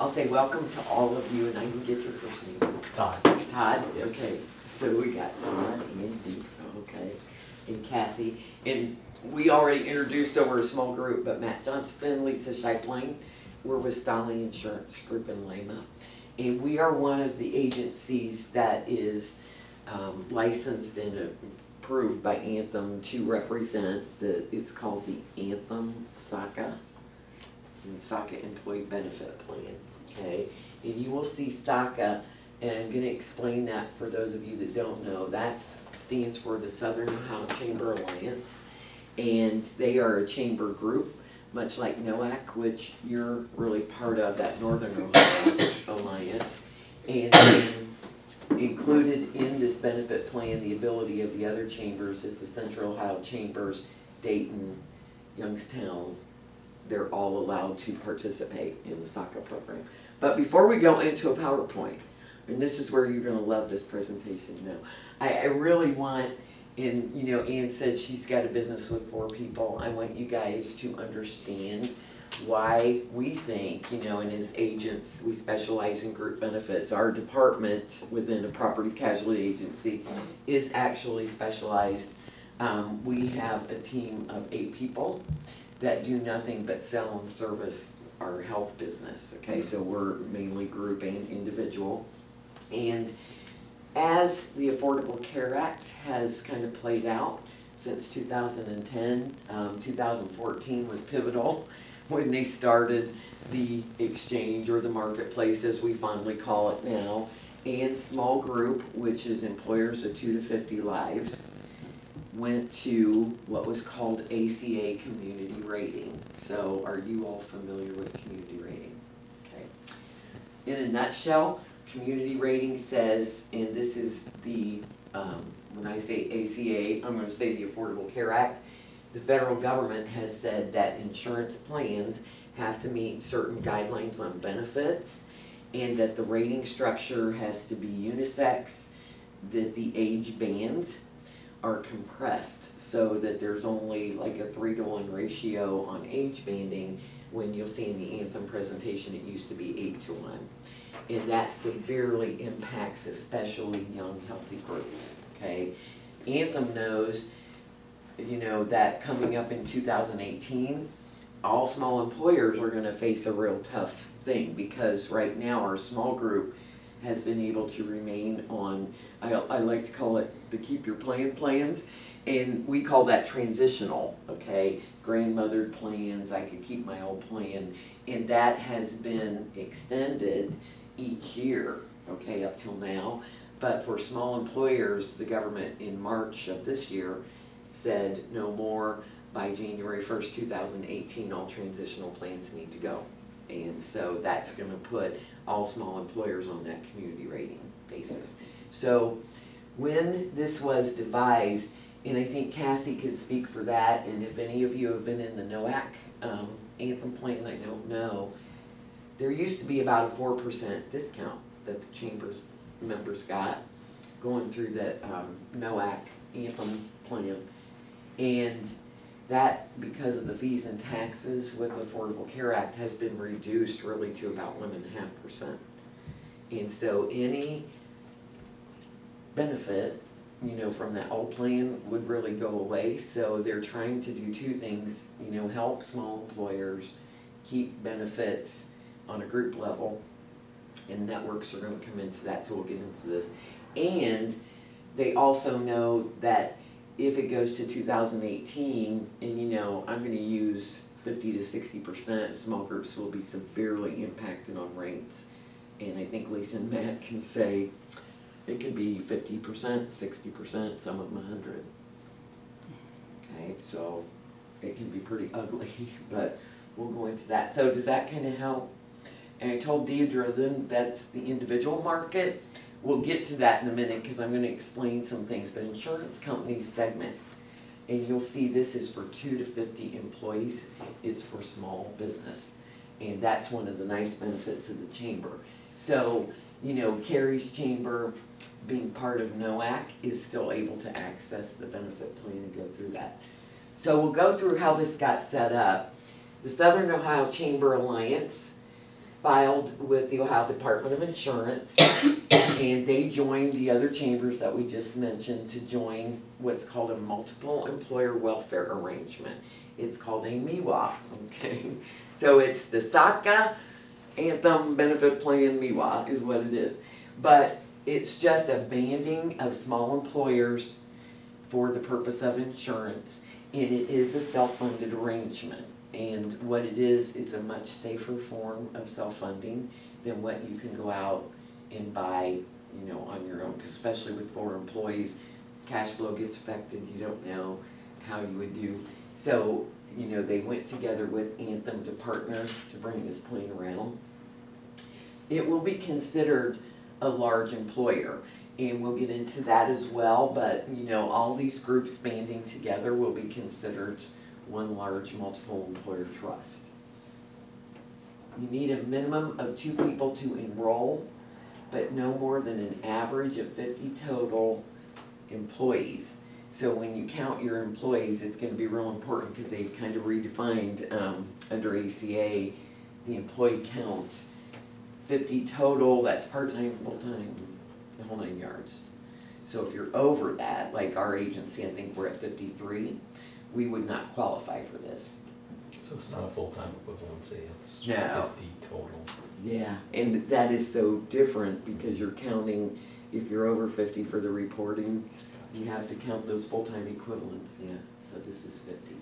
I'll say welcome to all of you, and I can get your first name. Todd. Todd? Okay, so we got Todd and Dee, okay, and Cassie. And we already introduced over a small group, but Matt Johnston, Lisa Scheibling, we're with Stanley Insurance Group in Lima. And we are one of the agencies that is licensed and approved by Anthem to represent it's called the Anthem SACA, SACA Employee Benefit Plan, okay? And you will see SACA, and I'm going to explain that for those of you that don't know. That stands for the Southern Ohio Chamber Alliance, and they are a chamber group, much like NOAC, which you're really part of, that Northern Ohio Alliance. And then included in this benefit plan, the ability of the other chambers is the Central Ohio Chambers, Dayton, Youngstown. They're all allowed to participate in the SACA program. But before we go into a PowerPoint, and this is where you're going to love this presentation now, I really want, and you know, Ann said she's got a business with 4 people. I want you guys to understand why we think, you know, and as agents, we specialize in group benefits. Our department within a property casualty agency is actually specialized. We have a team of 8 people that do nothing but sell and service our health business, okay? So we're mainly group and individual. And as the Affordable Care Act has kind of played out since 2010, 2014 was pivotal when they started the exchange, or the marketplace as we fondly call it now, and small group, which is employers of 2 to 50 lives, went to what was called ACA community rating. So are you all familiar with community rating? Okay. In a nutshell, community rating says, and this is the, when I say ACA, I'm going to say the Affordable Care Act, the federal government has said that insurance plans have to meet certain guidelines on benefits, and that the rating structure has to be unisex, that the age bands are compressed so that there's only like a 3-to-1 ratio on age banding, when you'll see in the Anthem presentation it used to be 8-to-1. And that severely impacts especially young, healthy groups, okay? Anthem knows, you know, that coming up in 2018, all small employers are going to face a real tough thing, because right now our small group has been able to remain on, I like to call it the keep your plan plans, and we call that transitional, okay? Grandmothered plans, I could keep my old plan, and that has been extended each year, okay, up till now. But for small employers, the government in March of this year said no more. By January 1st, 2018, all transitional plans need to go. And so that's going to put all small employers on that community rating basis. So when this was devised, and I think Cassie could speak for that, and if any of you have been in the NOAC Anthem plan, I don't know, there used to be about a 4% discount that the Chamber's members got going through the NOAC Anthem plan. And that, because of the fees and taxes with the Affordable Care Act, has been reduced really to about 1.5%. And so any benefit, you know, from that old plan would really go away. So they're trying to do 2 things, you know, help small employers keep benefits on a group level, and networks are going to come into that, so we'll get into this. And they also know that if it goes to 2018, and you know, I'm going to use 50 to 60%, small groups will be severely impacted on rates. And I think Lisa and Matt can say it could be 50%, 60%, some of them 100. Okay, so it can be pretty ugly, but we'll go into that. So does that kind of help? And I told Deidre then that's the individual market. We'll get to that in a minute because I'm going to explain some things. But insurance companies segment, and you'll see this is for 2 to 50 employees. It's for small business, and that's one of the nice benefits of the chamber. So, you know, Carrie's chamber, being part of NOAC, is still able to access the benefit plan and go through that. So we'll go through how this got set up. The Southern Ohio Chamber Alliance filed with the Ohio Department of Insurance, and they joined the other chambers that we just mentioned to join what's called a multiple employer welfare arrangement. It's called a MIWA, okay? So it's the SACA Anthem Benefit Plan MIWA is what it is. But it's just a banding of small employers for the purpose of insurance, and it is a self-funded arrangement. And what it is, it's a much safer form of self-funding than what you can go out and buy, you know, on your own, 'cause especially with 4 employees, cash flow gets affected, you don't know how you would do. So, you know, they went together with Anthem to partner to bring this plan around. It will be considered a large employer, and we'll get into that as well, but, you know, all these groups banding together will be considered one large multiple employer trust. You need a minimum of 2 people to enroll, but no more than an average of 50 total employees. So when you count your employees, it's going to be real important because they've kind of redefined under ACA the employee count. 50 total, that's part-time, full-time, the whole 9 yards. So if you're over that, like our agency, I think we're at 53, we would not qualify for this. So it's not a full-time equivalency, it's No. 50 total. Yeah, and that is so different because you're counting, if you're over 50 for the reporting, you have to count those full-time equivalents, yeah, so this is 50.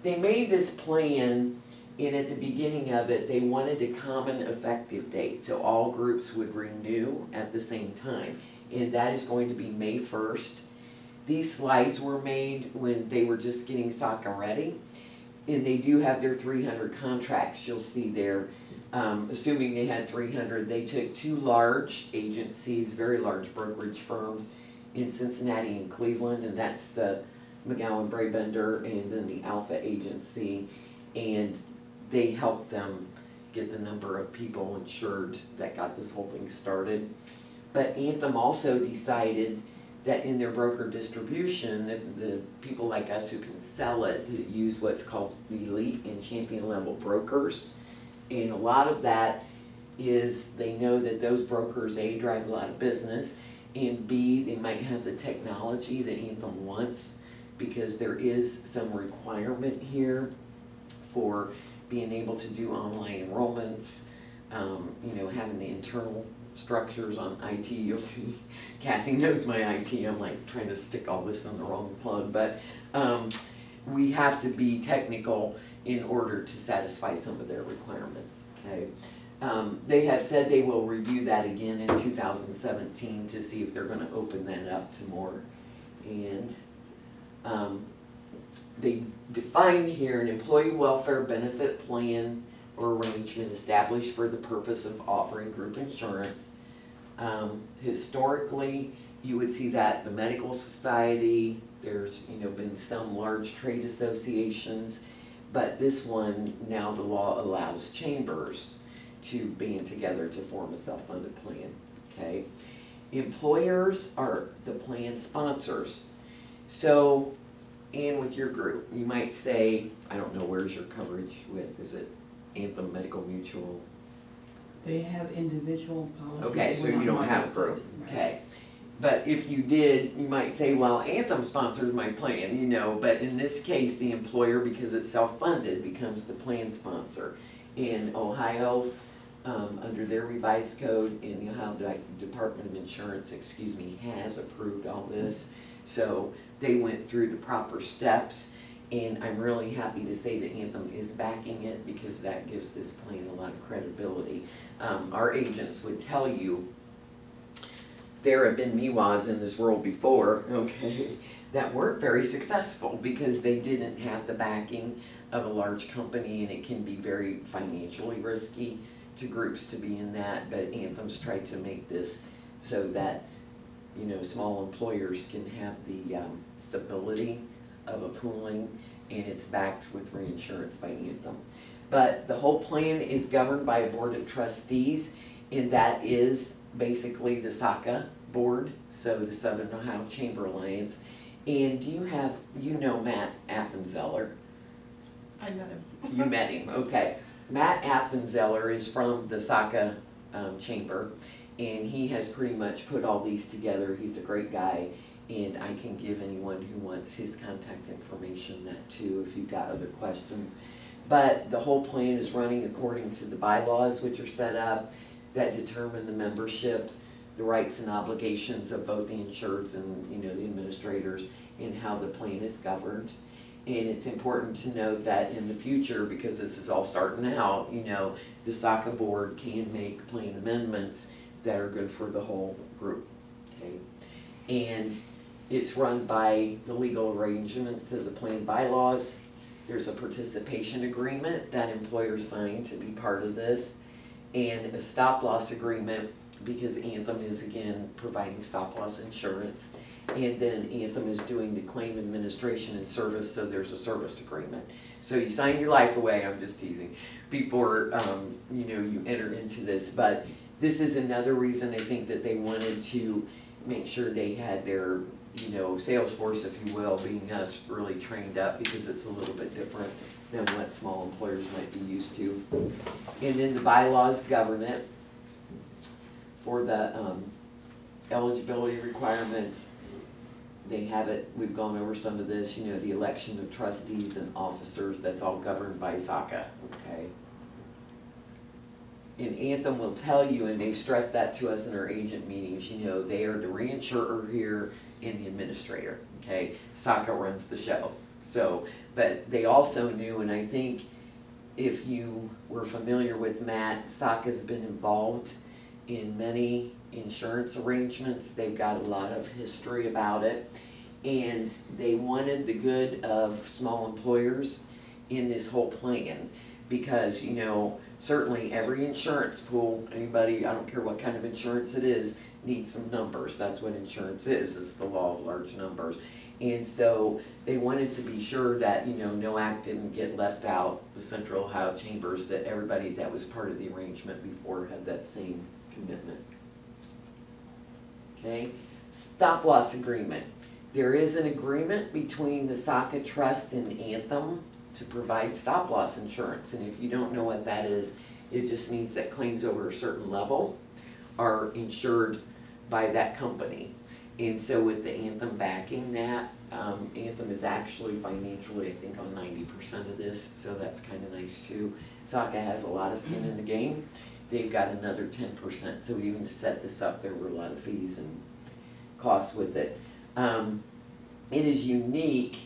They made this plan, and at the beginning of it, they wanted a common effective date, so all groups would renew at the same time, and that is going to be May 1st. These slides were made when they were just getting SACA ready, and they do have their 300 contracts, you'll see there. Assuming they had 300, they took 2 large agencies, very large brokerage firms in Cincinnati and Cleveland, and that's the McGowan Brabender and then the Alpha Agency, and they helped them get the number of people insured that got this whole thing started. But Anthem also decided that in their broker distribution, the people like us who can sell it, to use what's called the elite and champion level brokers. And a lot of that is they know that those brokers, A, drive a lot of business, and B, they might have the technology that Anthem wants, because there is some requirement here for being able to do online enrollments, you know, having the internal structures on IT. You'll see Cassie knows my IT. I'm like trying to stick all this on the wrong plug, but we have to be technical in order to satisfy some of their requirements, okay? They have said they will review that again in 2017 to see if they're going to open that up to more. And they define here an employee welfare benefit plan or arrangement established for the purpose of offering group insurance. Historically, you would see that the medical society, there's, you know, been some large trade associations, but this one, now the law allows chambers to band together to form a self-funded plan, okay? Employers are the plan sponsors. So, and with your group, you might say, I don't know, where's your coverage with, is it Anthem Medical Mutual? They have individual policies. Okay, so you don't have a group, okay. But if you did, you might say, well, Anthem sponsors my plan, you know, but in this case, the employer, because it's self-funded, becomes the plan sponsor. In Ohio, under their revised code, and the Ohio Department of Insurance, excuse me, has approved all this. So they went through the proper steps, and I'm really happy to say that Anthem is backing it, because that gives this plan a lot of credibility. Our agents would tell you there have been MIWAs in this world before, okay, that weren't very successful because they didn't have the backing of a large company, and it can be very financially risky to groups to be in that. But Anthem's tried to make this so that, you know, small employers can have the stability of a pooling, and it's backed with reinsurance by Anthem. But the whole plan is governed by a board of trustees, and that is basically the SACA board, so the Southern Ohio Chamber Alliance. And you know Matt Affenzeller. I met him. You met him, okay. Matt Appenzeller is from the SACA chamber, and he has pretty much put all these together. He's a great guy, and I can give anyone who wants his contact information that too if you've got other questions. But the whole plan is running according to the bylaws which are set up that determine the membership, the rights and obligations of both the insureds and the administrators, and how the plan is governed. And it's important to note that in the future, because this is all starting out, the SACA board can make plan amendments that are good for the whole group, okay? And it's run by the legal arrangements of the plan bylaws. There's a participation agreement that employers sign to be part of this, and a stop-loss agreement, because Anthem is again providing stop-loss insurance, and then Anthem is doing the claim administration and service, so there's a service agreement. So you sign your life away, I'm just teasing, before you enter into this. But this is another reason I think that they wanted to make sure they had their sales force, if you will, being us, really trained up, because it's a little bit different than what small employers might be used to. And then the bylaws govern it for the eligibility requirements. They have it, we've gone over some of this, the election of trustees and officers, that's all governed by SACA, okay? And Anthem will tell you, and they've stressed that to us in our agent meetings, they are the reinsurer here and the administrator, okay? SACA runs the show. So, but they also knew, and I think if you were familiar with Matt, SACA's been involved in many insurance arrangements. They've got a lot of history about it, and they wanted the good of small employers in this whole plan, because certainly every insurance pool, anybody, I don't care what kind of insurance it is, needs some numbers. That's what insurance is, it's the law of large numbers. And so they wanted to be sure that no act didn't get left out, the Central Ohio Chambers, that everybody that was part of the arrangement before had that same commitment. Okay, stop-loss agreement. There is an agreement between the SACA Trust and Anthem to provide stop-loss insurance. And if you don't know what that is, it just means that claims over a certain level are insured by that company. And so with the Anthem backing that, Anthem is actually financially, I think, on 90% of this, so that's kind of nice too. SACA has a lot of skin in the game. They've got another 10%, so even to set this up, there were a lot of fees and costs with it. It is unique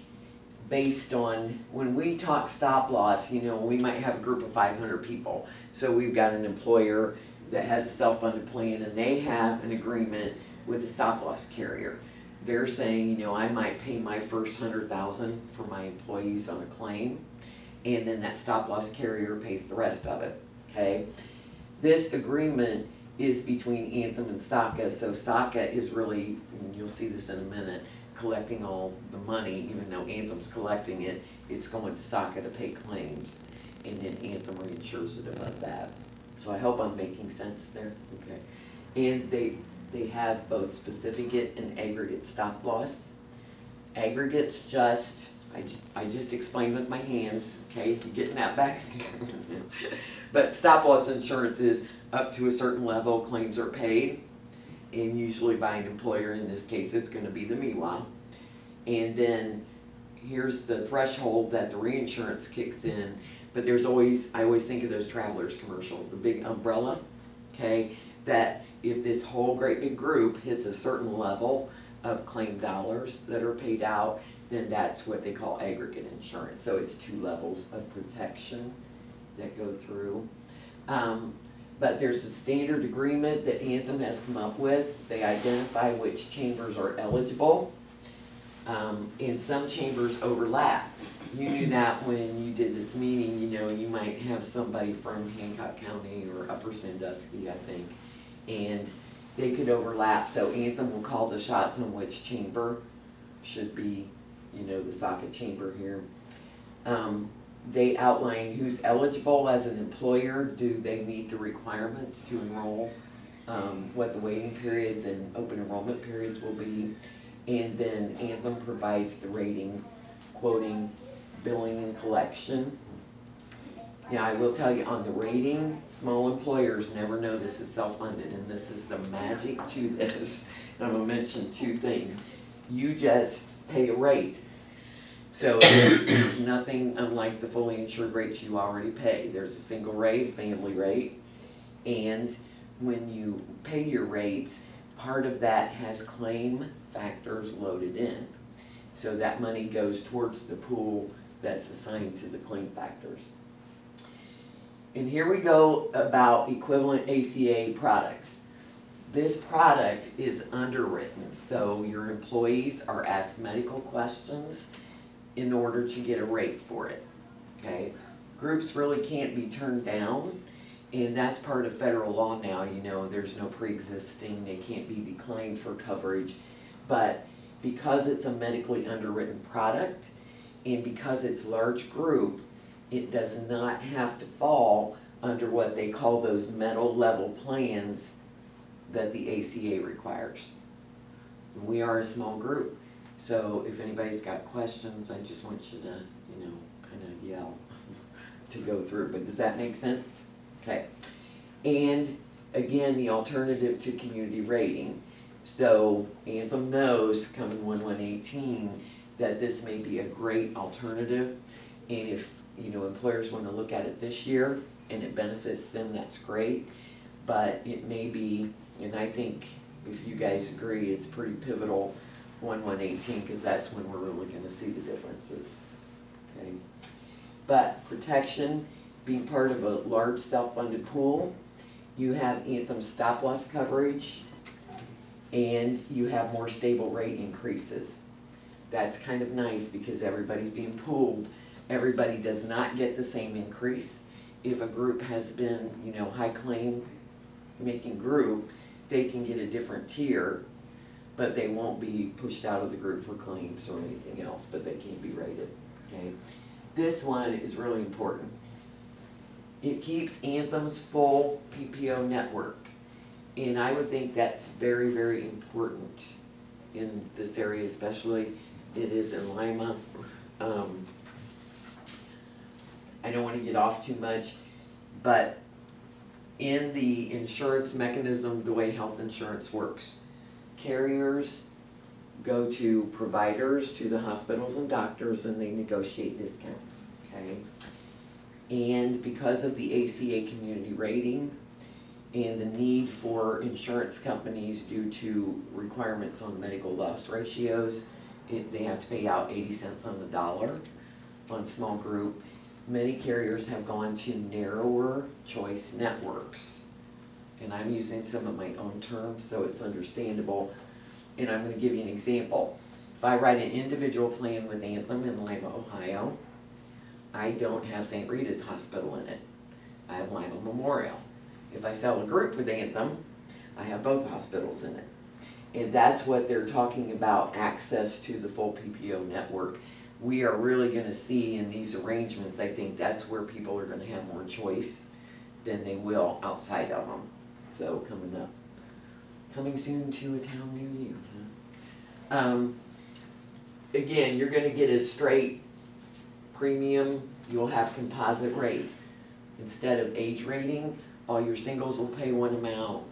based on, when we talk stop loss, we might have a group of 500 people. So we've got an employer that has a self-funded plan, and they have an agreement with a stop loss carrier. They're saying, I might pay my first $100,000 for my employees on a claim, and then that stop loss carrier pays the rest of it, okay? This agreement is between Anthem and SACA, so SACA is really, and you'll see this in a minute, collecting all the money. Even though Anthem's collecting it, it's going to SACA to pay claims, and then Anthem reinsures it above that. So I hope I'm making sense there, okay? And they have both specific and aggregate stop loss. Aggregate's just, I just explained with my hands, okay? You're getting that back there. But stop loss insurance is up to a certain level, claims are paid, and usually by an employer. In this case, it's going to be the MIWA. And then here's the threshold that the reinsurance kicks in. But there's always, I always think of those Travelers commercial, the big umbrella, okay? That if this whole great big group hits a certain level of claim dollars that are paid out, then that's what they call aggregate insurance. So it's 2 levels of protection that go through. But there's a standard agreement that Anthem has come up with. They identify which chambers are eligible, and some chambers overlap. You knew that when you did this meeting. You might have somebody from Hancock County or Upper Sandusky, I think, and they could overlap. So Anthem will call the shots on which chamber should be, the SACA chamber here. They outline who's eligible as an employer, do they meet the requirements to enroll, what the waiting periods and open enrollment periods will be, and then Anthem provides the rating, quoting, billing, and collection. Now, I will tell you, on the rating, small employers never know this is self-funded, and this is the magic to this. And I'm gonna mention two things. You just pay a rate. So it's nothing unlike the fully insured rates you already pay. There's a single rate, family rate, and when you pay your rates, part of that has claim factors loaded in. So that money goes towards the pool that's assigned to the claim factors. And here we go about equivalent ACA products. This product is underwritten, so your employees are asked medical questions in order to get a rate for it, okay? Groups really can't be turned down, and that's part of federal law now. You know, there's no pre-existing, they can't be declined for coverage. But because it's a medically underwritten product, and because it's large group, it does not have to fall under what they call those metal level plans that the ACA requires. We are a small group, so if anybody's got questions, I just want you to, you know, kind of yell to go through, but does that make sense? Okay. And again, the alternative to community rating. So Anthem knows coming 1/1/18 that this may be a great alternative, and if, you know, employers want to look at it this year and it benefits them, that's great. But it may be, and I think if you guys agree, it's pretty pivotal 1/1/18, because that's when we're really going to see the differences. Okay. But protection, being part of a large self-funded pool, you have Anthem stop loss coverage, and you have more stable rate increases. That's kind of nice because everybody's being pooled. Everybody does not get the same increase. If a group has been, you know, high claim making group, they can get a different tier, but they won't be pushed out of the group for claims or anything else, but they can't be rated, okay? This one is really important. It keeps Anthem's full PPO network, and I would think that's very, very important in this area, especially it is in Lima. I don't want to get off too much, but in the insurance mechanism, the way health insurance works, carriers go to providers, to the hospitals and doctors, and they negotiate discounts, okay? And because of the ACA community rating and the need for insurance companies due to requirements on medical loss ratios, they have to pay out 80 cents on the dollar on small group. Many carriers have gone to narrower choice networks. And I'm using some of my own terms so it's understandable. And I'm going to give you an example. If I write an individual plan with Anthem in Lima, Ohio, I don't have St. Rita's Hospital in it. I have Lima Memorial. If I sell a group with Anthem, I have both hospitals in it. And that's what they're talking about, access to the full PPO network. We are really going to see in these arrangements, I think that's where people are going to have more choice than they will outside of them. So coming up, coming soon to a town near you. Huh? Again, you're going to get a straight premium. You'll have composite rates. Instead of age rating, all your singles will pay one amount,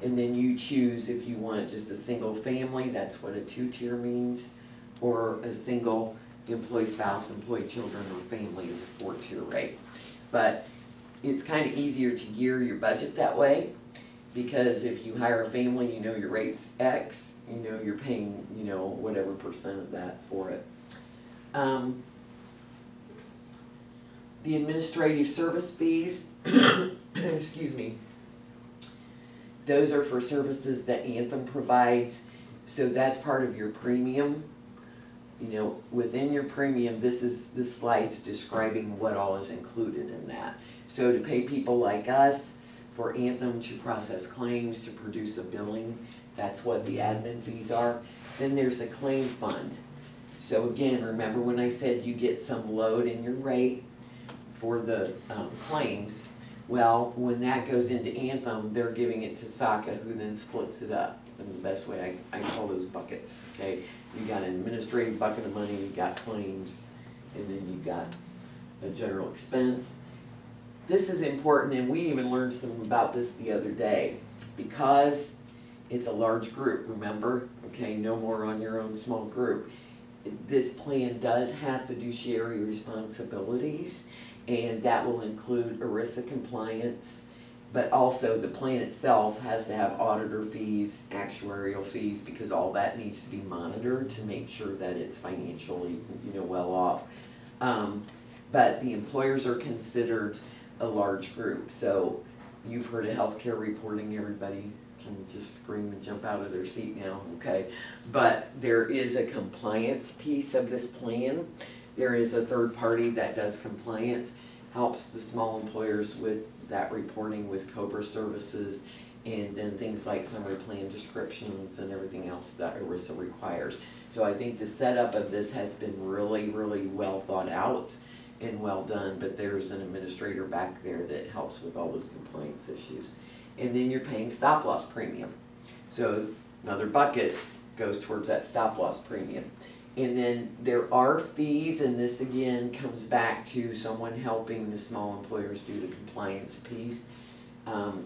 and then you choose if you want just a single family, that's what a 2-tier means, or a single employee spouse, employee children, or family is a 4-tier rate. But it's kind of easier to gear your budget that way, because if you hire a family, you know your rate's X, you know you're paying, you know, whatever percent of that for it. The administrative service fees, excuse me, those are for services that Anthem provides, so that's part of your premium. You know, within your premium, this slide's describing what all is included in that. So to pay people like us, for Anthem to process claims, to produce a billing, that's what the admin fees are. Then there's a claim fund. So again, remember when I said you get some load in your rate for the claims? Well, when that goes into Anthem, they're giving it to SACA, who then splits it up. And the best way, I call those buckets, okay? You got an administrative bucket of money, you got claims, and then you got a general expense. this is important, and we even learned some about this the other day. Because it's a large group, remember? Okay, no more on your own small group. This plan does have fiduciary responsibilities, and that will include ERISA compliance, but also the plan itself has to have auditor fees, actuarial fees, because all that needs to be monitored to make sure that it's financially, well off. But the employers are considered a large group, so you've heard of healthcare reporting, everybody can just scream and jump out of their seat now, okay? But there is a compliance piece of this plan. There is a third party that does compliance, helps the small employers with that reporting with COBRA services, and then things like summary plan descriptions and everything else that ERISA requires. So I think the setup of this has been really, really well thought out and well done, but there's an administrator back there that helps with all those compliance issues. And then you're paying stop loss premium. So another bucket goes towards that stop loss premium. And then there are fees, and this again comes back to someone helping the small employers do the compliance piece.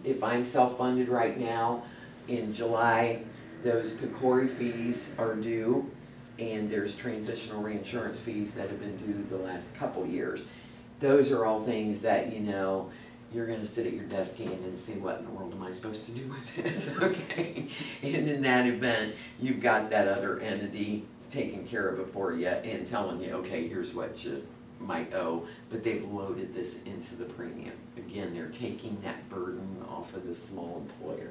If I'm self-funded right now, in July, those PCORI fees are due, and there's transitional reinsurance fees that have been due the last couple years. Those are all things that, you're gonna sit at your desk and see what in the world am I supposed to do with this, okay? And in that event, you've got that other entity taking care of it for you and telling you, okay, here's what you might owe, but they've loaded this into the premium. Again, they're taking that burden off of the small employer.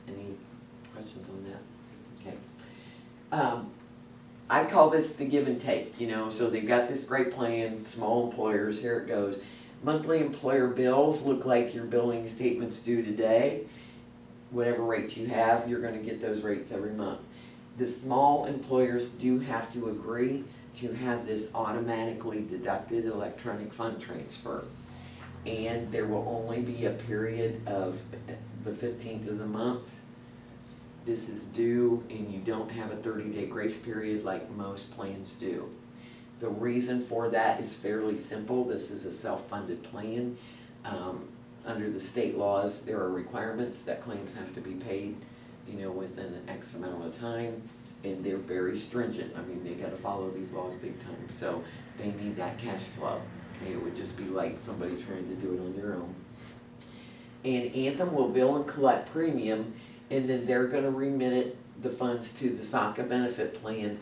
Any questions on that? Okay. I call this the give and take, so they've got this great plan, small employers, here it goes. Monthly employer bills look like your billing statements due today. Whatever rate you have, you're gonna get those rates every month. The small employers do have to agree to have this automatically deducted electronic fund transfer. And there will only be a period of the 15th of the month. This is due, and you don't have a 30-day grace period like most plans do. The reason for that is fairly simple. This is a self-funded plan. Under the state laws, there are requirements that claims have to be paid, within an X amount of time, and they're very stringent. I mean, they gotta follow these laws big time, so they need that cash flow. Okay, it would just be like somebody trying to do it on their own. And Anthem will bill and collect premium, and then they're gonna remit the funds to the SACA benefit plan,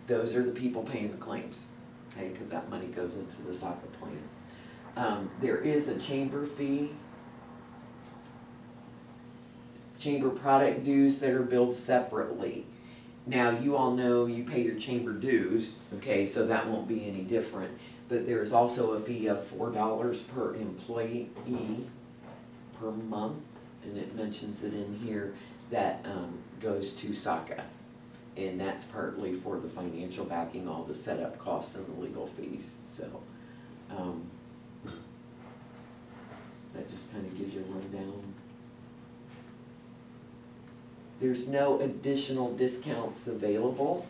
those are the people paying the claims, okay, because that money goes into the SACA plan. There is a chamber fee, chamber product dues that are billed separately. Now, you all know you pay your chamber dues, okay, so that won't be any different, but there's also a fee of $4 per employee per month, and it mentions it in here, that goes to SACA. And that's partly for the financial backing, all the setup costs and the legal fees. So that just kind of gives you a rundown. There's no additional discounts available.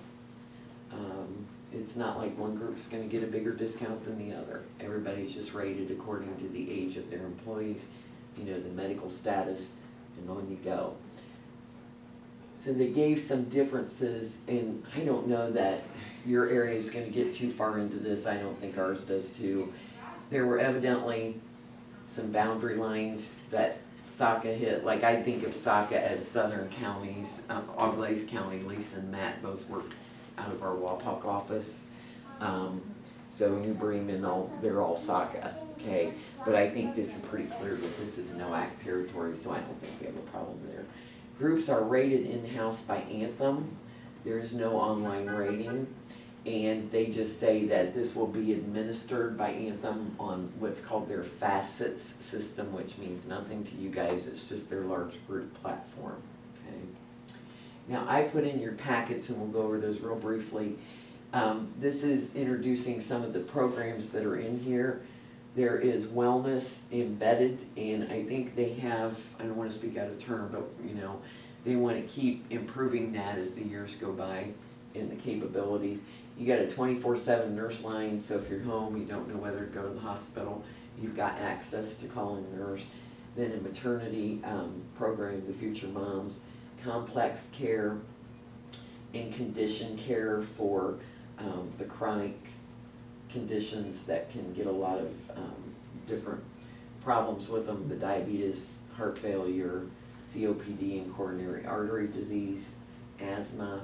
It's not like one group's going to get a bigger discount than the other. Everybody's just rated according to the age of their employees, the medical status, and on you go. So they gave some differences, and I don't know that your area is going to get too far into this. I don't think ours does too. There were evidently some boundary lines that SACA hit. Like, I think of SACA as southern counties. Auglaize County, Lisa and Matt both work out of our Wapak office. So New Bremen, they're all SACA, okay? But I think this is pretty clear that this is NOAC territory, so I don't think we have a problem there. Groups are rated in-house by Anthem. There is no online rating, and they just say that this will be administered by Anthem on what's called their Facets system, which means nothing to you guys. It's just their large group platform, okay? Now, I put in your packets, and we'll go over those real briefly. This is introducing some of the programs that are in here. There is wellness embedded, and I think they have, I don't want to speak out of turn, but they want to keep improving that as the years go by in the capabilities. You got a 24/7 nurse line, so if you're home, you don't know whether to go to the hospital, you've got access to call in a nurse. Then a maternity program, the Future Moms, complex care and condition care for the chronic conditions that can get a lot of different problems with them, the diabetes, heart failure, COPD and coronary artery disease, asthma,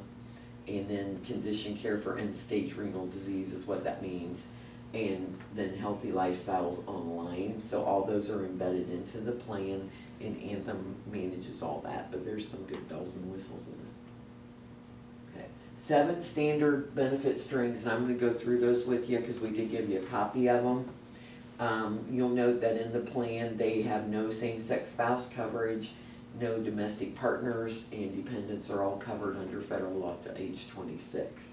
and then condition care for end-stage renal disease is what that means. And then healthy lifestyles online, so all those are embedded into the plan, and Anthem manages all that, but there's some good bells and whistles in it. Okay, 7 standard benefit strings, and I'm gonna go through those with you because we did give you a copy of them. You'll note that in the plan, they have no same-sex spouse coverage, no domestic partners, and dependents are all covered under federal law to age 26.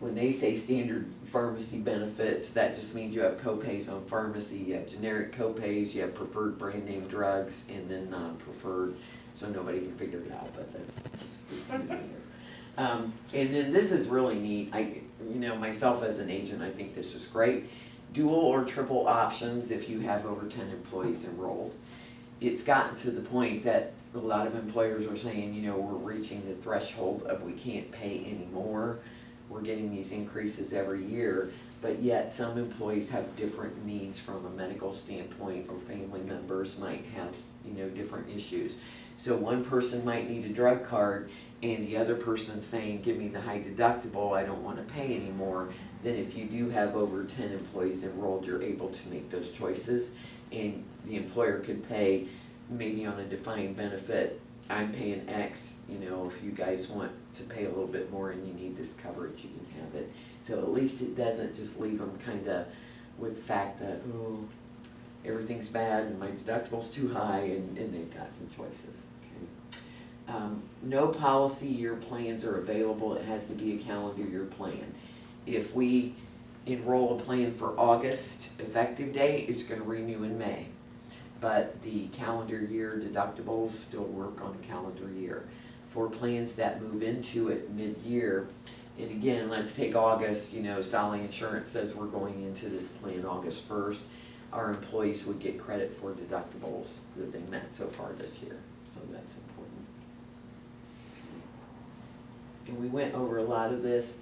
When they say standard pharmacy benefits, that just means you have co-pays on pharmacy, you have generic co-pays, you have preferred brand name drugs, and then non-preferred, so nobody can figure it out, but that's and then this is really neat. Myself as an agent, I think this is great. Dual or triple options if you have over 10 employees enrolled. It's gotten to the point that a lot of employers are saying, we're reaching the threshold of we can't pay anymore. We're getting these increases every year, but yet some employees have different needs from a medical standpoint, or family members might have, different issues. So one person might need a drug card and the other person saying, give me the high deductible, I don't want to pay anymore. Then if you do have over 10 employees enrolled, you're able to make those choices, and the employer could pay maybe on a defined benefit. I'm paying X, if you guys want to pay a little bit more and you need this coverage, you can have it. So at least it doesn't just leave them kind of with the fact that, everything's bad and my deductible's too high, and they've got some choices. Okay. No policy year plans are available. It has to be a calendar year plan. If we enroll a plan for August effective date, it's going to renew in May. But the calendar year deductibles still work on a calendar year. For plans that move into it mid-year, and again, let's take August, Stolly Insurance says we're going into this plan August 1st. Our employees would get credit for deductibles that they met so far this year, so that's important. And we went over a lot of this.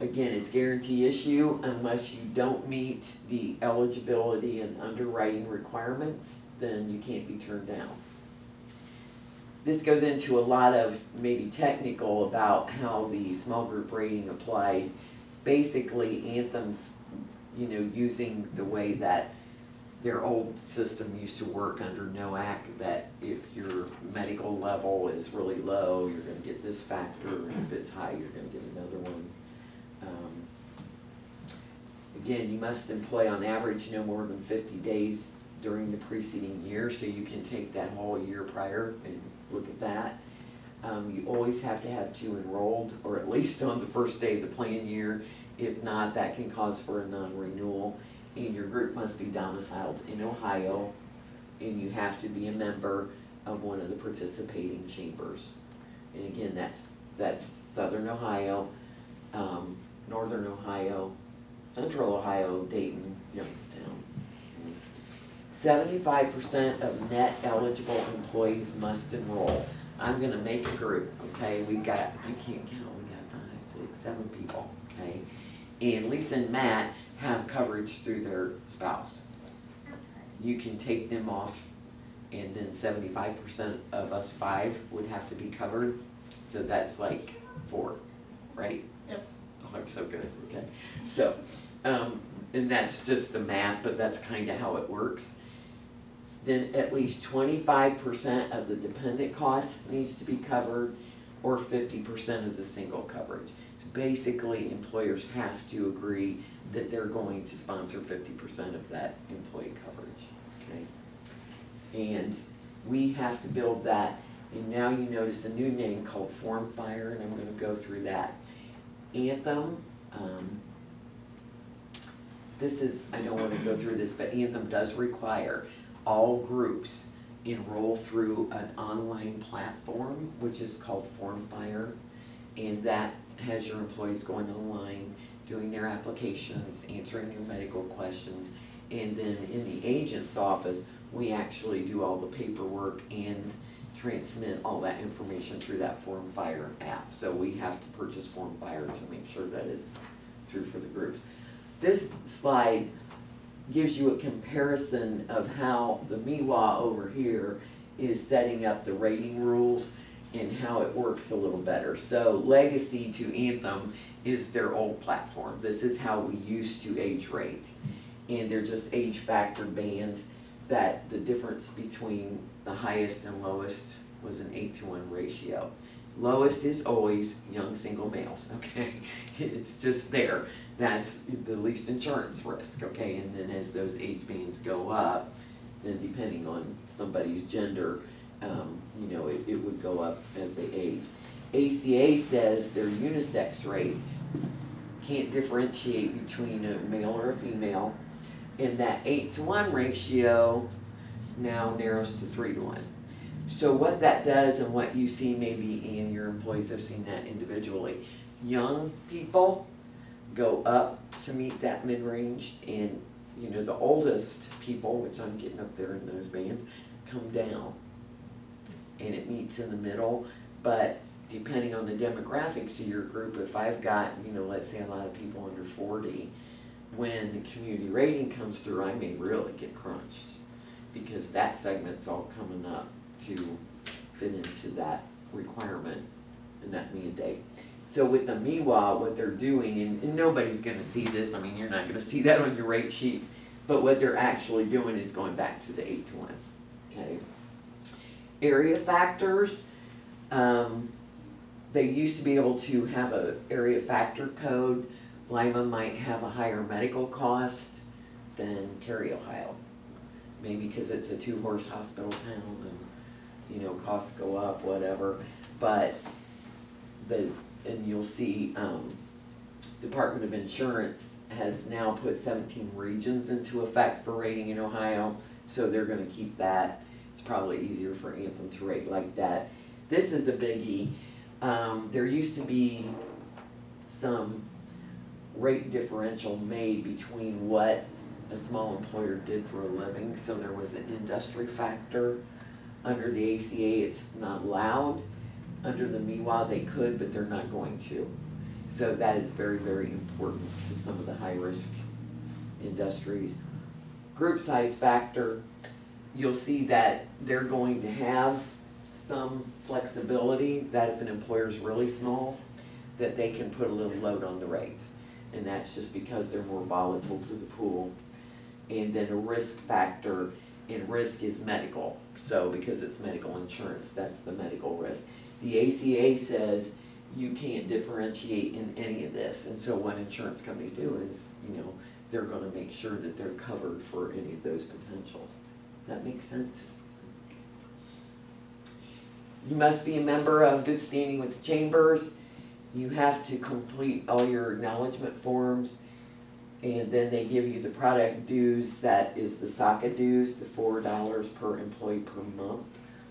Again, it's guarantee issue unless you don't meet the eligibility and underwriting requirements, then you can't be turned down. This goes into a lot of maybe technical about how the small group rating applied. Basically, Anthem's, using the way that their old system used to work under NOAC, that if your medical level is really low, you're going to get this factor, and if it's high, you're going to get another one. Again, you must employ on average no more than 50 days during the preceding year, so you can take that whole year prior and look at that. You always have to have 2 enrolled, or at least on the first day of the plan year. If not, that can cause for a non-renewal. And your group must be domiciled in Ohio, and you have to be a member of one of the participating chambers. And again, that's Southern Ohio, Northern Ohio, Central Ohio, Dayton, Youngstown. 75% of net eligible employees must enroll. I'm gonna make a group, okay? I can't count, we got 5, 6, 7 people, okay? And Lisa and Matt have coverage through their spouse. You can take them off, and then 75% of us 5 would have to be covered. So that's like 4, right? Yep. Oh, I'm so good, okay. So, and that's just the math, but that's kind of how it works. Then at least 25% of the dependent costs needs to be covered, or 50% of the single coverage. So basically, employers have to agree that they're going to sponsor 50% of that employee coverage, okay? And we have to build that, and now you notice a new name called FormFire, and I'm going to go through that. Anthem, I don't want to go through this, but Anthem does require all groups enroll through an online platform, which is called FormFire, and that has your employees going online, doing their applications, answering their medical questions. And then in the agent's office, we actually do all the paperwork and transmit all that information through that Form Fire app. So we have to purchase Form Fire to make sure that it's through for the groups. This slide gives you a comparison of how the MIWA over here is setting up the rating rules and how it works a little better. So Legacy to Anthem is their old platform. This is how we used to age rate. And they're just age factor bands that the difference between the highest and lowest was an 8-to-1 ratio. Lowest is always young single males, okay? It's just there. That's the least insurance risk, okay? And then as those age bands go up, then depending on somebody's gender, you know, it would go up as they age. ACA says their unisex rates can't differentiate between a male or a female, and that 8-to-1 ratio now narrows to 3-to-1. So what that does, and what you see maybe, and your employees have seen that individually, young people go up to meet that mid-range, and you know, the oldest people, which I'm getting up there in those bands, come down. And it meets in the middle, but depending on the demographics of your group, if I've got, you know, let's say a lot of people under 40, when the community rating comes through, I may really get crunched, because that segment's all coming up to fit into that requirement and that mandate. So with the MIWA, what they're doing, and nobody's gonna see this, I mean, you're not gonna see that on your rate sheets, but what they're actually doing is going back to the 8-to-1, okay? Area factors, they used to be able to have a area factor code. Lima might have a higher medical cost than Cary, Ohio. Maybe because it's a 2-horse hospital town and, you know, costs go up, whatever. But and you'll see Department of Insurance has now put 17 regions into effect for rating in Ohio, so they're gonna keep that. It's probably easier for Anthem to rate like that. This is a biggie. There used to be some rate differential made between what a small employer did for a living, so there was an industry factor. Under the ACA, it's not allowed. Under the MIWA, they could, but they're not going to. So that is very, very important to some of the high-risk industries. Group size factor, you'll see that they're going to have some flexibility that if an employer is really small, that they can put a little load on the rates. And that's just because they're more volatile to the pool. And then a risk factor, and risk is medical. So because it's medical insurance, that's the medical risk. The ACA says you can't differentiate in any of this. And so what insurance companies do is, you know, they're gonna make sure that they're covered for any of those potentials. Does that make sense? You must be a member of good standing with the chambers. You have to complete all your acknowledgement forms, and then they give you the product dues. That is the SACA dues, the $4 per employee per month.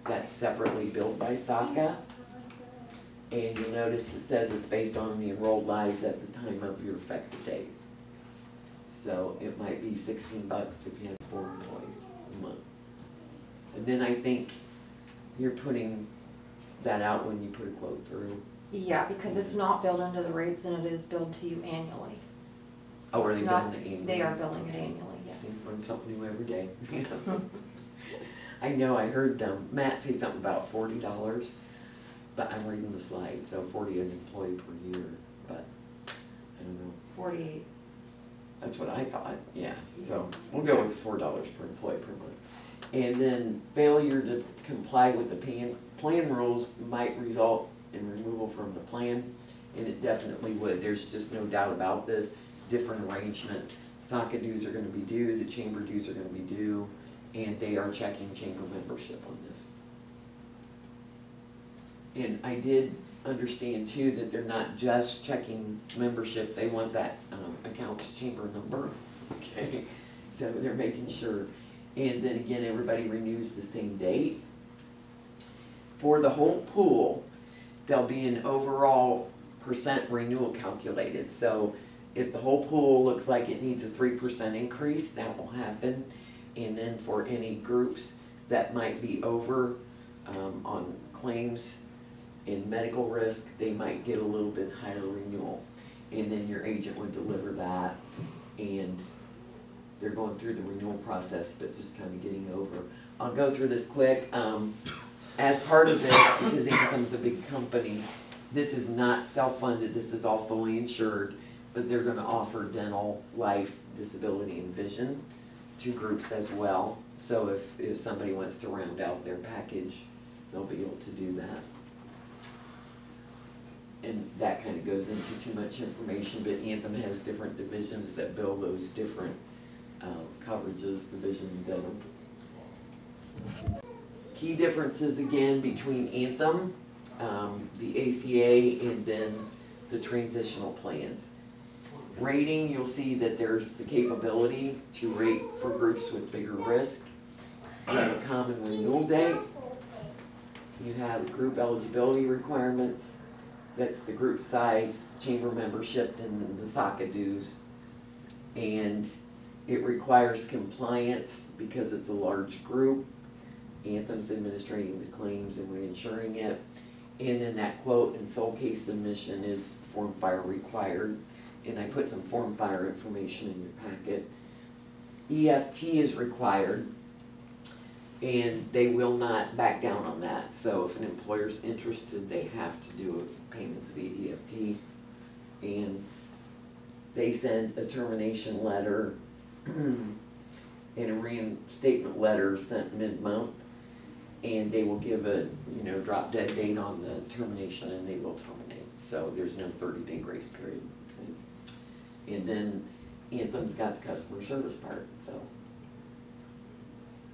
That's separately billed by SACA. And you'll notice it says it's based on the enrolled lives at the time of your effective date. So it might be $16 if you have 4 employees a month. And then I think you're putting that out when you put a quote through. Yeah, because it's not billed into the rates and it is billed to you annually. So Oh, are it's they not- billing it annually? They are billing it annually, yes. Seems learn something new every day. I know, I heard Matt say something about $40, but I'm reading the slide, so 40 an employee per year, but I don't know. 48. That's what I thought, yeah, so we'll go with $4 per employee per month. And then failure to comply with the plan rules might result in removal from the plan, and it definitely would. There's just no doubt about this. Different arrangement. SACA dues are gonna be due, the chamber dues are gonna be due, and they are checking chamber membership on this. And I did understand too that they're not just checking membership, they want that accounts chamber number, okay? So they're making sure. And then again, everybody renews the same date. For the whole pool, there'll be an overall percent renewal calculated. So if the whole pool looks like it needs a 3% increase, that will happen. And then for any groups that might be over on claims in medical risk, they might get a little bit higher renewal. And then your agent would deliver that, and they're going through the renewal process, but just kind of getting over. I'll go through this quick. As part of this, because Anthem's a big company, this is not self-funded, this is all fully insured, but they're gonna offer dental, life, disability, and vision to groups as well. So if somebody wants to round out their package, they'll be able to do that. And that kind of goes into too much information, but Anthem has different divisions that bill those different coverages, the vision and dental. Key differences again between Anthem, the ACA, and then the transitional plans. Rating, you'll see that there's the capability to rate for groups with bigger risk. You have a common renewal date. You have group eligibility requirements. That's the group size, chamber membership, and then the SACA dues. And it requires compliance because it's a large group. Anthem's administrating the claims and reinsuring it. And then that quote and sole case submission is form fire required. And I put some form fire information in your packet. EFT is required, and they will not back down on that. So if an employer's interested, they have to do a payment via EFT. And they send a termination letter and a reinstatement letter sent mid-month. And they will give a, drop dead date on the termination, and they will terminate. So there's no 30-day grace period. Okay? And then Anthem's got the customer service part,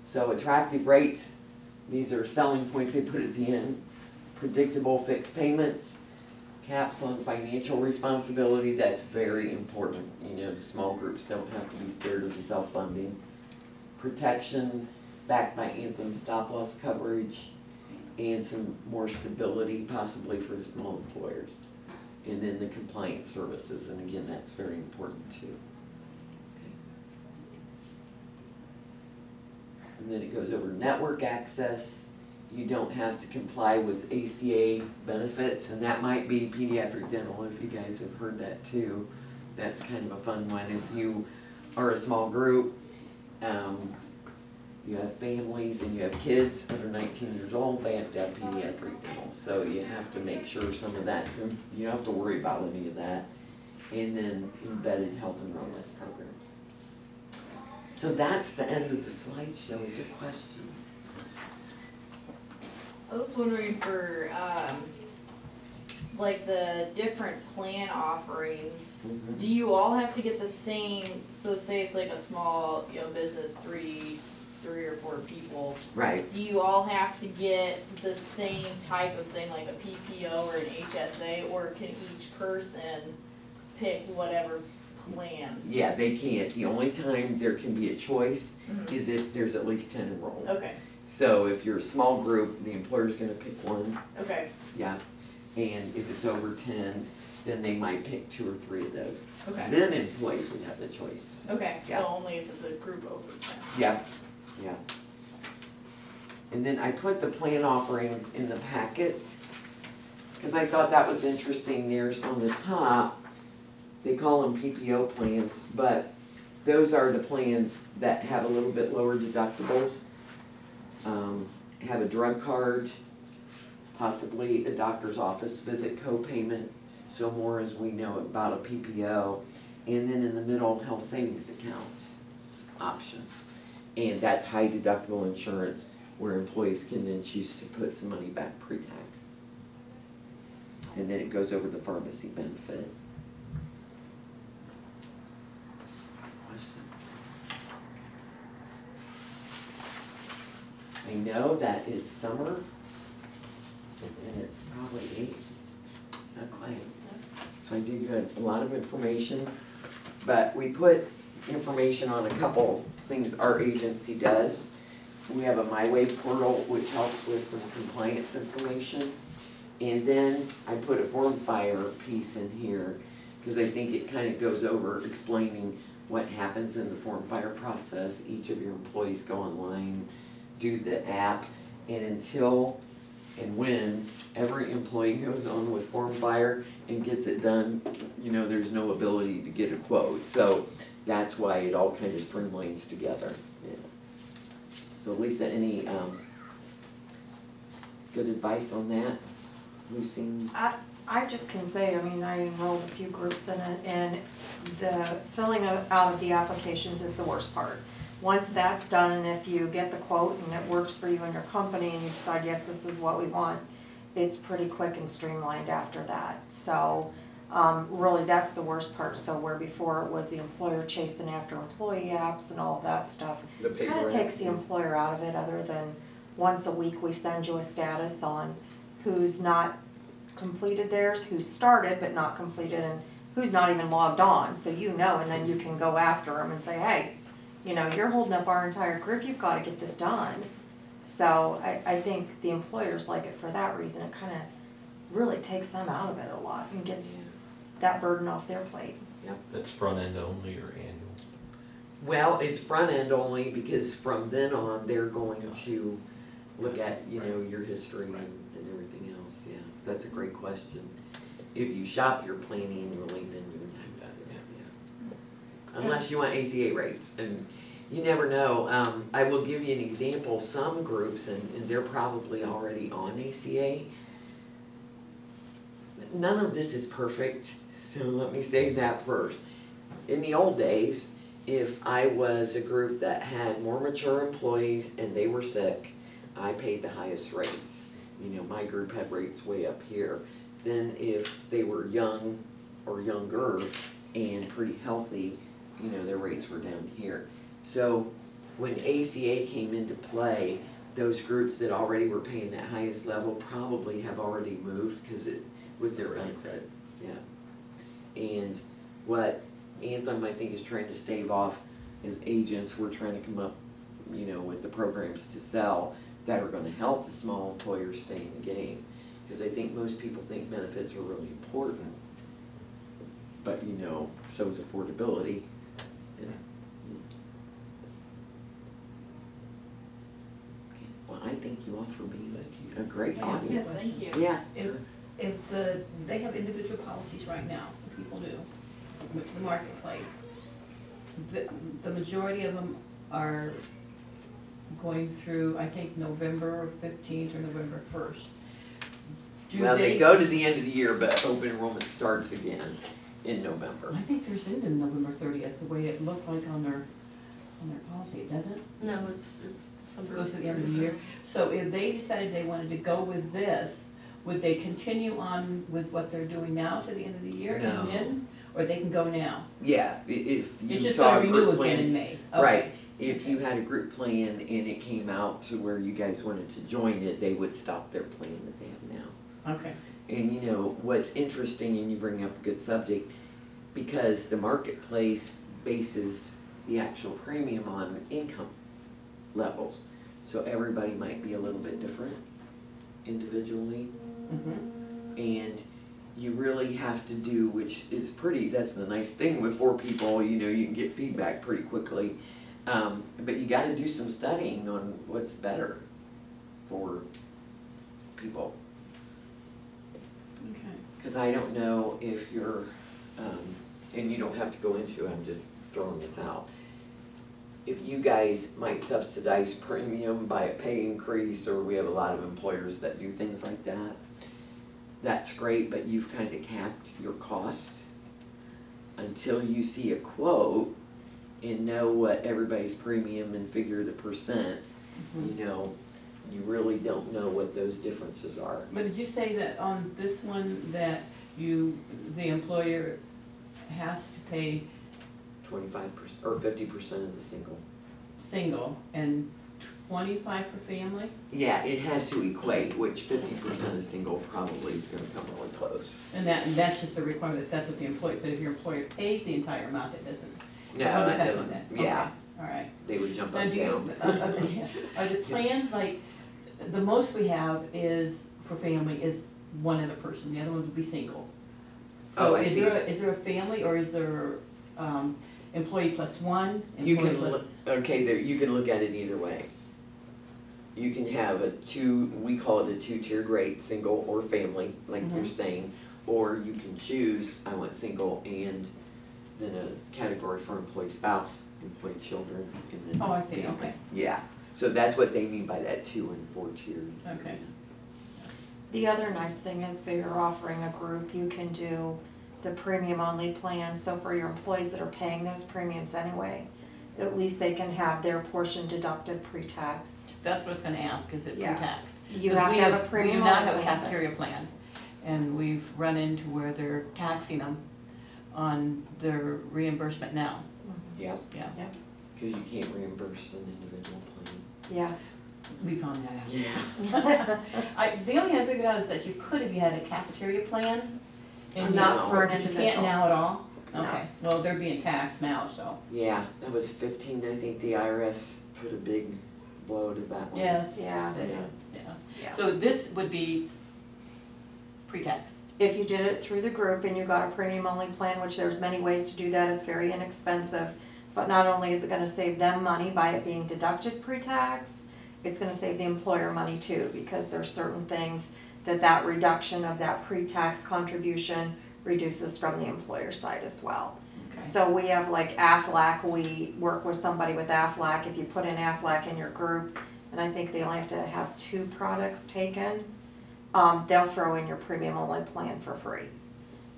So attractive rates, these are selling points they put at the end. Predictable fixed payments, caps on financial responsibility, that's very important. The small groups don't have to be scared of the self-funding. Protection backed by Anthem stop loss coverage, and some more stability possibly for the small employers. And then the compliance services, and again, that's very important too. Okay. And then it goes over network access. You don't have to comply with ACA benefits, and that might be pediatric dental if you guys have heard that too. That's kind of a fun one. If you are a small group, you have families and you have kids under 19 years old, they have to have pediatric dental. So you have to make sure some of that, you don't have to worry about any of that. And then embedded health and wellness programs. So that's the end of the slideshow. Is there questions? I was wondering for, like the different plan offerings, do you all have to get the same, so say it's like a small, business, three or four people. Right. Do you all have to get the same type of thing, like a PPO or an HSA, or can each person pick whatever plan? Yeah, they can't. The only time there can be a choice is if there's at least 10 enrolled. Okay, So if you're a small group, the employer's gonna pick one, okay, yeah. And if it's over 10, then they might pick 2 or 3 of those. okay, Then employees would have the choice. okay, Yeah. so only if it's a group over 10. Yeah, yeah. And then I put the plan offerings in the packets, because I thought that was interesting. There's on the top, they call them PPO plans, but those are the plans that have a little bit lower deductibles, have a drug card, possibly a doctor's office visit co-payment, so more as we know about a PPO, and then in the middle, health savings accounts option. And that's high deductible insurance where employees can then choose to put some money back pre-tax. And then it goes over the pharmacy benefit. Questions? I know that it's summer and it's probably 8, not quite. So I did get a lot of information, but we put information on a couple things our agency does. We have a MyWay portal which helps with some compliance information. And then I put a form fire piece in here, because I think it kind of goes over explaining what happens in the form fire process. Each of your employees go online, do the app, and until and when every employee goes on with form fire and gets it done, you know, there's no ability to get a quote. So that's why it all kind of streamlines together. Yeah. So Lisa, any good advice on that? We've seen. I just can say, I mean, I enrolled a few groups in it, and the filling out of the applications is the worst part. Once that's done, and if you get the quote and it works for you and your company, and you decide, yes, this is what we want, it's pretty quick and streamlined after that. So, really, that's the worst part. So where before it was the employer chasing after employee apps and all of that stuff, The paper kind of takes app. the employer out of it, other than once a week we send you a status on who's not completed theirs, who started but not completed, and who's not even logged on, so you know, and then you can go after them and say, hey, you know, you're holding up our entire group, you've gotta get this done. So I think the employers like it for that reason. It kinda really takes them out of it a lot and gets that burden off their plate. That's front end only or annual? Well, it's front end only, because from then on, they're going to look at, you know, your history and everything else, yeah. That's a great question. If you shop your plan annually, then you would have that, yeah. Unless you want ACA rates, and you never know. I will give you an example. Some groups, and they're probably already on ACA, none of this is perfect, so let me say that first. In the old days, if I was a group that had more mature employees and they were sick, I paid the highest rates. You know, my group had rates way up here. Then if they were young or younger and pretty healthy, you know, their rates were down here. So when ACA came into play, those groups that already were paying that highest level probably have already moved, because it was their benefit, yeah. And what Anthem, I think, is trying to stave off is agents. We're trying to come up, you know, with the programs to sell that are gonna help the small employers stay in the game. Because I think most people think benefits are really important, but you know, so is affordability. Yeah. Well, I thank you all for being a great Yeah, audience. Yes, thank you. Yeah, If- sure. If they have individual policies right now, the people do, with the marketplace. The majority of them are going through, I think, November 15th or November 1st. Well, they go to the end of the year, but open enrollment starts again in November. I think theirs ended November 30th, the way it looked like on their policy, it doesn't? No, it's December. Goes to the end of the year. So if they decided they wanted to go with this, would they continue on with what they're doing now to the end of the year No. and then? Or they can go now? Yeah, if It's you just saw gonna a renew group again in plan, May. Okay. right, if you had a group plan and it came out to where you guys wanted to join it, they would stop their plan that they have now. Okay. And you know, what's interesting, and you bring up a good subject, because the marketplace bases the actual premium on income levels. So everybody might be a little bit different individually. Mhm. And you really have to do, which is that's the nice thing with 4 people, you know, you can get feedback pretty quickly. But you gotta do some studying on what's better for people. Okay. Cause I don't know if you're, and you don't have to go into it, I'm just throwing this out. If you guys might subsidize premium by a pay increase, or we have a lot of employers that do things like that, that's great, but you've kind of capped your cost until you see a quote and know what everybody's premium and figure the percent. Mhm. You know, you really don't know what those differences are. But did you say that on this one that the employer has to pay 25% or 50% of the single and 25 for family? Yeah, it has to equate, which 50% of single probably is gonna come really close. And that's just the requirement, that's what the employer, but if your employer pays the entire amount, it doesn't. No, have that effect on doesn't, that. yeah, Okay, all right. they would jump Now, up do you, down. are the plans like, the most we have is, for family, is one other person, the other one would be single. Oh, So I see. is there a family, or is there, employee plus one, You employee can, plus? okay, there, you can look at it either way. You can have a we call it a two-tiered rate, single or family, like you're Mhm. saying. Or you can choose, I want single and then a category for employee spouse, employee children, and then. Oh, I see, family. okay. Yeah, so that's what they mean by that 2 and 4 tiered. Okay. The other nice thing, if you're offering a group, you can do the premium only plan, so for your employees that are paying those premiums anyway, at least they can have their portion deducted pre-tax. That's what I was gonna ask, is it Yeah. pre-taxed? You 'Cause have we to have a premium We do not only have a plan. cafeteria plan, and we've run into where they're taxing them on their reimbursement now, Yeah, yeah. because you can't reimburse an individual plan. Yeah. We found that out. Yeah. The only thing I figured out is that you could if you had a cafeteria plan. And Not for an but you individual. can't now at all? No. Okay, well, they're being taxed now, so. Yeah, that was 15, I think the IRS put a big blow to that one. Yes. Yeah. they- Yeah. Yeah. Yeah. So this would be pre-tax. If you did it through the group and you got a premium only plan, which there's many ways to do that, it's very inexpensive. But not only is it gonna save them money by it being deducted pre-tax, it's gonna save the employer money too, because there's certain things that reduction of that pre-tax contribution reduces from the employer side as well. Okay. So we have like Aflac, we work with somebody with Aflac, if you put in Aflac in your group, and I think they only have to have 2 products taken, they'll throw in your premium only plan for free.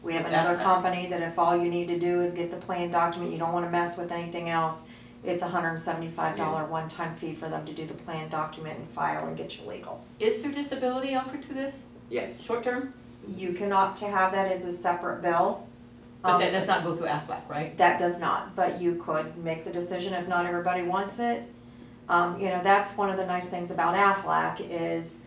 We have another Aflac. company that if all you need to do is get the plan document, you don't wanna mess with anything else, it's $175 one-time fee for them to do the plan document and file and get you legal. Is there disability offered to this, Yes, short-term? You can opt to have that as a separate bill. But that Um, does not go through Aflac, right? That does not, but you could make the decision if not everybody wants it. You know, that's one of the nice things about Aflac is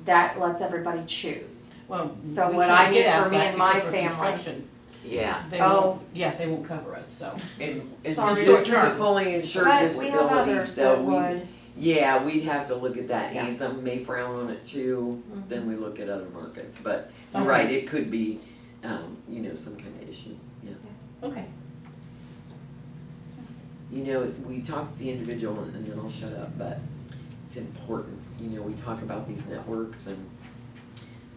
that lets everybody choose. Well, So we what can't I need get for me Aflac and my because we're family- construction. yeah. They Oh. won't, yeah, they won't cover us, so. And Sorry. this is a Short-term. fully insured But we have disability, others so that we, would, yeah, we'd have to look at that. Yeah. Anthem may frown on it too, Mhm. then we look at other markets, but you're Okay. right, it could be, you know, some kind of issue, yeah. Okay. You know, we talk the individual and then I'll shut up, but it's important, you know, we talk about these networks and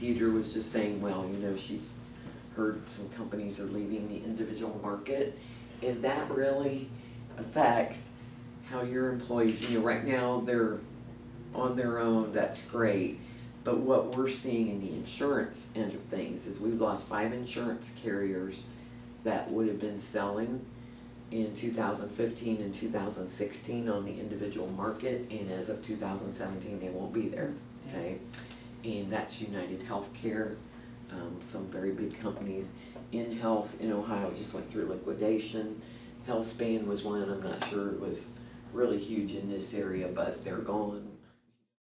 Deidre was just saying, well, you know, she's heard some companies are leaving the individual market and that really affects how your employees, you know, right now they're on their own, that's great. But what we're seeing in the insurance end of things is we've lost 5 insurance carriers that would have been selling in 2015 and 2016 on the individual market, and as of 2017, they won't be there, okay? And that's United Healthcare, some very big companies. InHealth in Ohio just went through liquidation. HealthSpan was one, I'm not sure it was really huge in this area, but they're gone.